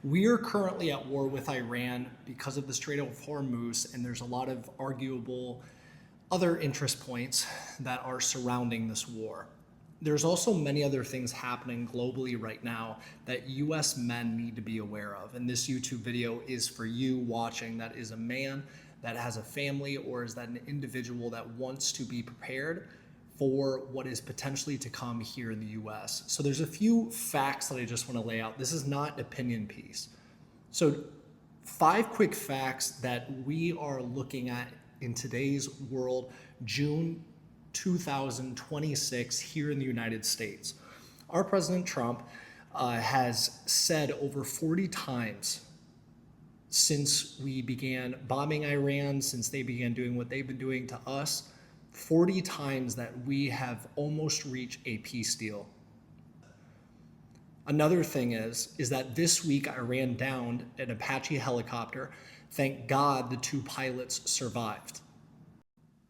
We are currently at war with Iran because of the Strait of Hormuz, and there's a lot of arguable other interest points that are surrounding this war. There's also many other things happening globally right now that US men need to be aware of. And this YouTube video is for you watching that is a man, that has a family, or is that an individual that wants to be prepared for what is potentially to come here in the US. So there's a few facts that I just want to lay out. This is not an opinion piece. So 5 quick facts that we are looking at in today's world, June 2026 here in the United States. Our President Trump has said over 40 times since we began bombing Iran, since they began doing what they've been doing to us, 40 times that we have almost reached a peace deal. Another thing is that this week Iran downed an Apache helicopter. Thank God the 2 pilots survived.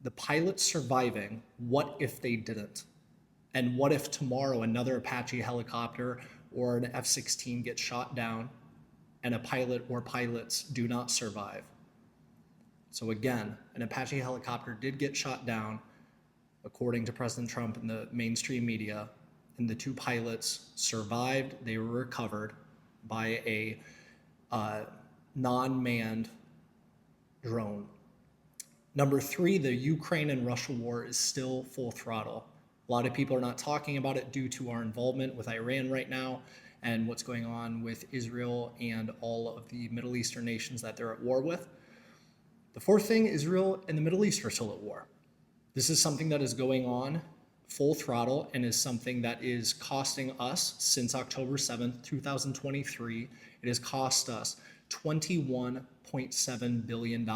The pilots surviving, what if they didn't? And what if tomorrow another Apache helicopter or an F-16 gets shot down and a pilot or pilots do not survive? So again, an Apache helicopter did get shot down, according to President Trump and the mainstream media, and the 2 pilots survived. They were recovered by a non-manned drone. Number 3, the Ukraine and Russia war is still full throttle. A lot of people are not talking about it due to our involvement with Iran right now and what's going on with Israel and all of the Middle Eastern nations that they're at war with. The 4th thing, Israel and the Middle East are still at war. This is something that is going on full throttle and is something that is costing us since October 7th, 2023. It has cost us $21.7 billion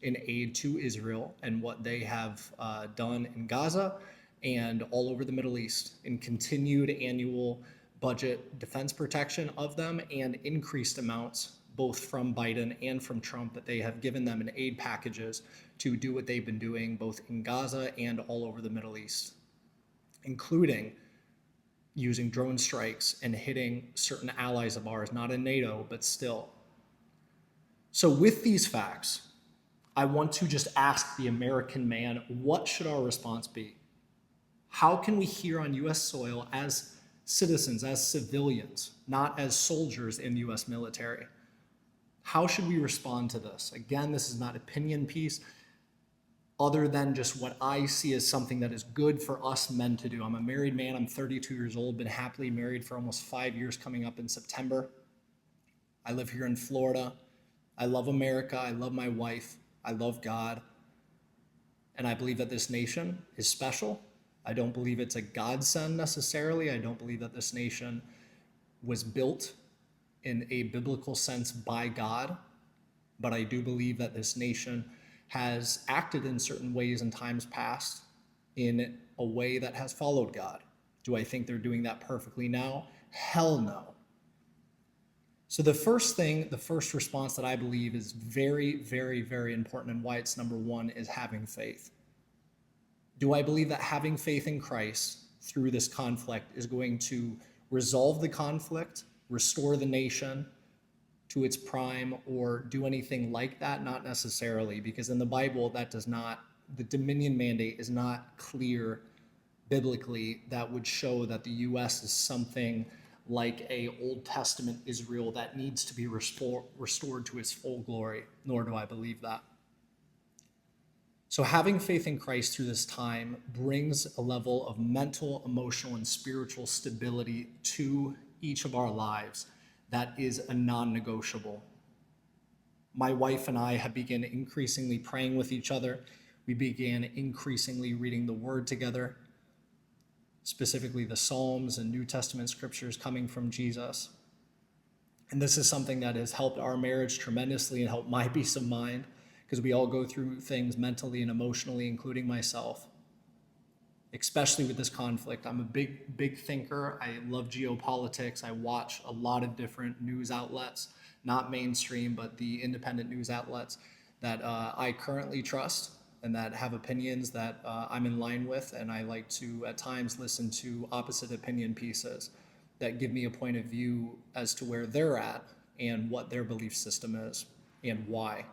in aid to Israel and what they have done in Gaza and all over the Middle East in continued annual budget defense protection of them and increased amounts both from Biden and from Trump that they have given them in aid packages to do what they've been doing both in Gaza and all over the Middle East, including using drone strikes and hitting certain allies of ours, not in NATO, but still. So with these facts, I want to just ask the American man, what should our response be? How can we here on US soil as citizens, as civilians, not as soldiers in the US military, how should we respond to this? Again, this is not an opinion piece other than just what I see as something that is good for us men to do. I'm a married man. I'm 32 years old, been happily married for almost 5 years coming up in September. I live here in Florida. I love America. I love my wife. I love God. And I believe that this nation is special. I don't believe it's a godsend necessarily. I don't believe that this nation was built in a biblical sense by God, but I do believe that this nation has acted in certain ways in times past in a way that has followed God. Do I think they're doing that perfectly now? Hell no. So the first response that I believe is very, very, very important and why it's number 1 is having faith. Do I believe that having faith in Christ through this conflict is going to resolve the conflict, restore the nation to its prime, or do anything like that? Not necessarily, because in the Bible, the dominion mandate is not clear biblically that would show that the U.S. is something like a Old Testament Israel that needs to be restored to its full glory, nor do I believe that. So having faith in Christ through this time brings a level of mental, emotional, and spiritual stability to each of our lives that is a non-negotiable. My wife and I have begun increasingly praying with each other. We began increasingly reading the Word together, specifically the Psalms and New Testament scriptures coming from Jesus. And this is something that has helped our marriage tremendously and helped my peace of mind, because we all go through things mentally and emotionally, including myself, especially with this conflict. I'm a big thinker. I love geopolitics. I watch a lot of different news outlets, not mainstream, but the independent news outlets that I currently trust and that have opinions that I'm in line with. And I like to, at times, listen to opposite opinion pieces that give me a point of view as to where they're at and what their belief system is and why.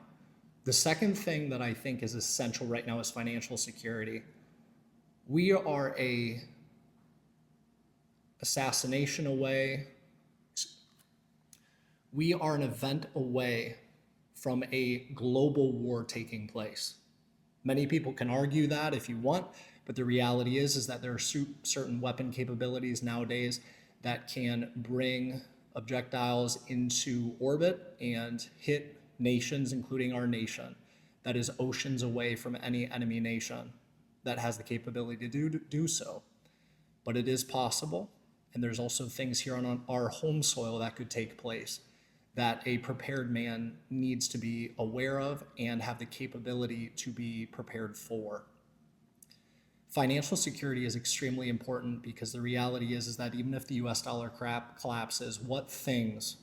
The second thing that I think is essential right now is financial security. We are a assassination away. We are an event away from a global war taking place. Many people can argue that if you want, but the reality is that there are certain weapon capabilities nowadays that can bring projectiles into orbit and hit nations, including our nation, that is oceans away from any enemy nation that has the capability to do so. But it is possible, and there's also things here on our home soil that could take place that a prepared man needs to be aware of and have the capability to be prepared for. Financial security is extremely important because the reality is that even if the US dollar collapses, what things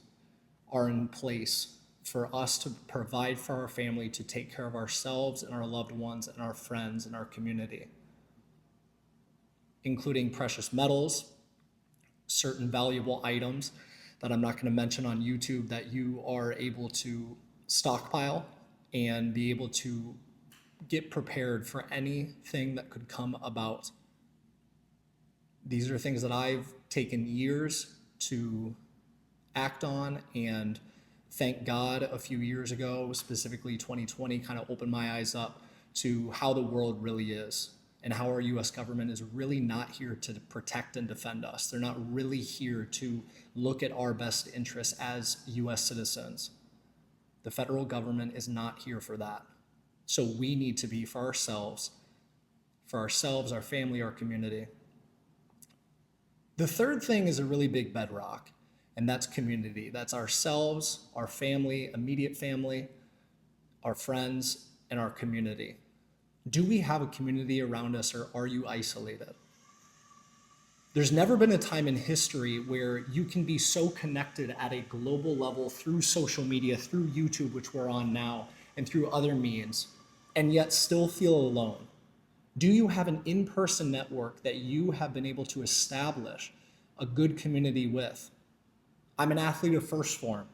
are in place for us to provide for our family, to take care of ourselves and our loved ones and our friends and our community, including precious metals, certain valuable items that I'm not going to mention on YouTube that you are able to stockpile and be able to get prepared for anything that could come about. These are things that I've taken years to act on, and thank God a few years ago, specifically 2020, kind of opened my eyes up to how the world really is and how our US government is really not here to protect and defend us. They're not really here to look at our best interests as US citizens. The federal government is not here for that. So we need to be for ourselves, our family, our community. The third thing is a really big bedrock, and that's community. That's ourselves, our family, immediate family, our friends, and our community. Do we have a community around us, or are you isolated? There's never been a time in history where you can be so connected at a global level through social media, through YouTube, which we're on now, and through other means, and yet still feel alone. Do you have an in-person network that you have been able to establish a good community with? I'm an athlete of First Form.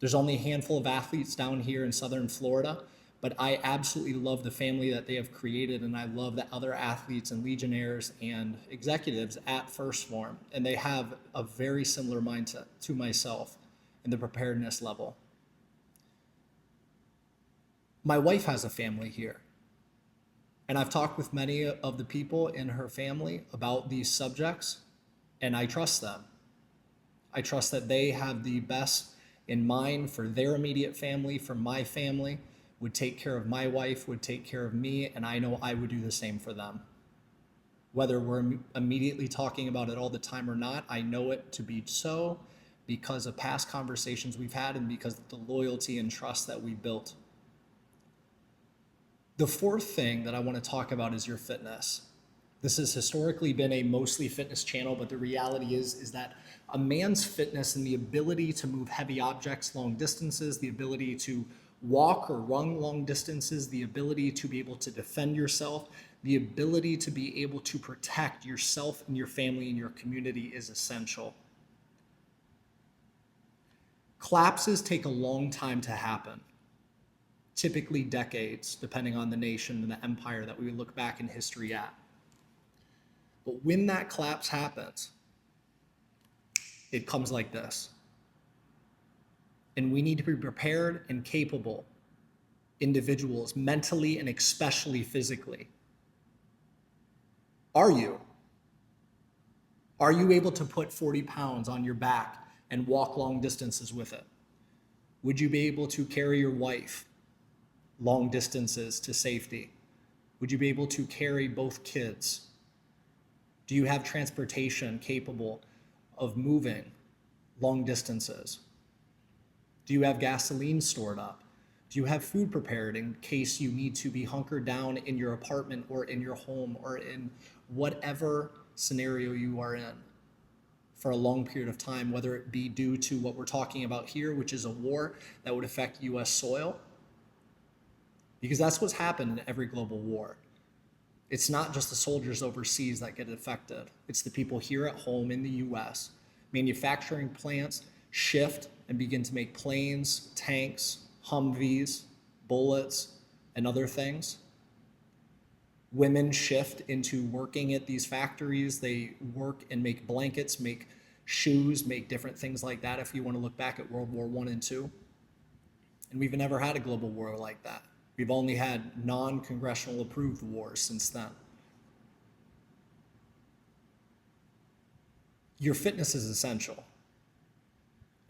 There's only a handful of athletes down here in Southern Florida, but I absolutely love the family that they have created, and I love the other athletes and legionnaires and executives at First Form, and they have a very similar mindset to myself in the preparedness level. My wife has a family here, and I've talked with many of the people in her family about these subjects, and I trust them. I trust that they have the best in mind for their immediate family, for my family, would take care of my wife, would take care of me, and I know I would do the same for them. Whether we're immediately talking about it all the time or not, I know it to be so because of past conversations we've had and because of the loyalty and trust that we built. The fourth thing that I want to talk about is your fitness. This has historically been a mostly fitness channel, but the reality is that a man's fitness and the ability to move heavy objects long distances, the ability to walk or run long distances, the ability to be able to defend yourself, the ability to be able to protect yourself and your family and your community is essential. Collapses take a long time to happen, typically decades, depending on the nation and the empire that we look back in history at. But when that collapse happens, it comes like this. And we need to be prepared and capable individuals, mentally and especially physically. Are you? Are you able to put 40 pounds on your back and walk long distances with it? Would you be able to carry your wife long distances to safety? Would you be able to carry both kids? Do you have transportation capable of moving long distances? Do you have gasoline stored up? Do you have food prepared in case you need to be hunkered down in your apartment or in your home or in whatever scenario you are in for a long period of time, whether it be due to what we're talking about here, which is a war that would affect US soil? Because that's what's happened in every global war. It's not just the soldiers overseas that get affected. It's the people here at home in the US, manufacturing plants, shift and begin to make planes, tanks, Humvees, bullets, and other things. Women shift into working at these factories. They work and make blankets, make shoes, make different things like that if you want to look back at World War I and II. And we've never had a global war like that. We've only had non-congressional approved wars since then. Your fitness is essential.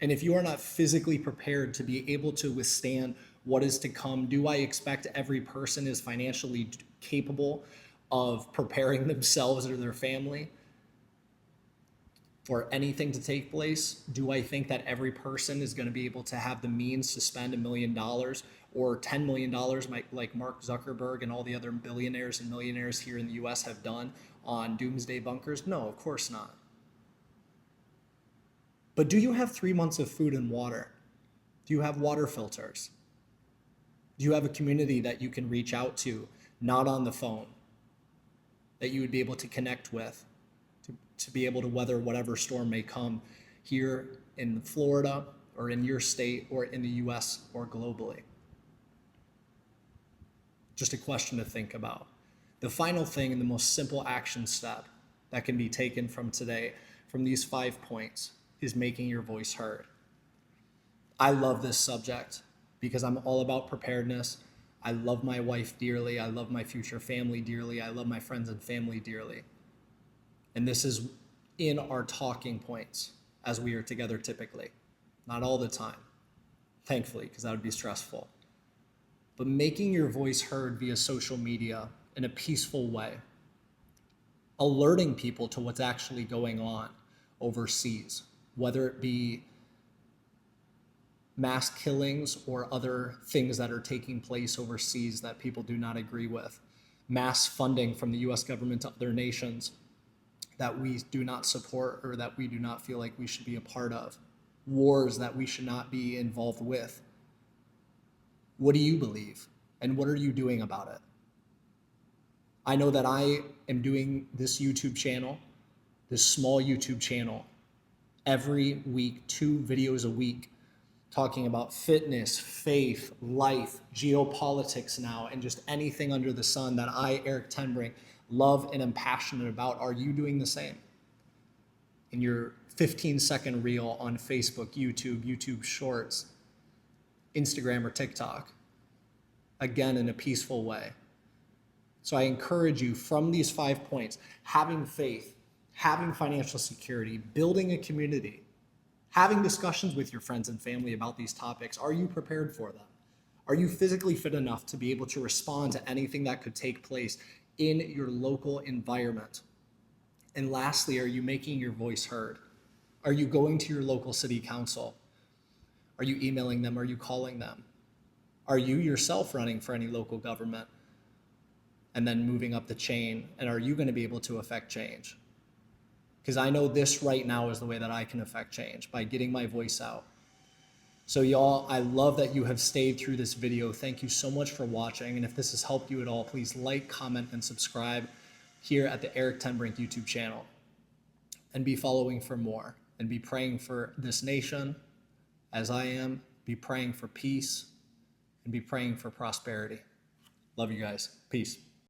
And if you are not physically prepared to be able to withstand what is to come, do I expect every person is financially capable of preparing themselves or their family for anything to take place? Do I think that every person is going to be able to have the means to spend $1 million or $10 million like Mark Zuckerberg and all the other billionaires and millionaires here in the US have done on doomsday bunkers? No, of course not. But do you have 3 months of food and water? Do you have water filters? Do you have a community that you can reach out to, not on the phone, that you would be able to connect with, to be able to weather whatever storm may come here in Florida or in your state or in the US or globally? Just a question to think about. The final thing and the most simple action step that can be taken from today, from these 5 points, is making your voice heard. I love this subject because I'm all about preparedness. I love my wife dearly. I love my future family dearly. I love my friends and family dearly. And this is in our talking points as we are together typically. Not all the time, thankfully, because that would be stressful. But making your voice heard via social media in a peaceful way, alerting people to what's actually going on overseas, whether it be mass killings or other things that are taking place overseas that people do not agree with, mass funding from the US government to other nations that we do not support or that we do not feel like we should be a part of, wars that we should not be involved with. What do you believe? And what are you doing about it? I know that I am doing this YouTube channel, this small YouTube channel, every week, 2 videos a week, talking about fitness, faith, life, geopolitics now, and just anything under the sun that I, Eric Tenbrink, love and am passionate about. Are you doing the same? In your 15-second reel on Facebook, YouTube Shorts, Instagram, or TikTok, again, in a peaceful way. So I encourage you from these 5 points, having faith, having financial security, building a community, having discussions with your friends and family about these topics. Are you prepared for them? Are you physically fit enough to be able to respond to anything that could take place in your local environment? And lastly, are you making your voice heard? Are you going to your local city council? Are you emailing them? Are you calling them? Are you yourself running for any local government and then moving up the chain? And are you going to be able to affect change? Because I know this right now is the way that I can affect change, by getting my voice out. So y'all, I love that you have stayed through this video. Thank you so much for watching. And if this has helped you at all, please like, comment, and subscribe here at the Eric Tenbrink YouTube channel. And be following for more. And be praying for this nation, as I am. Be praying for peace. And be praying for prosperity. Love you guys. Peace.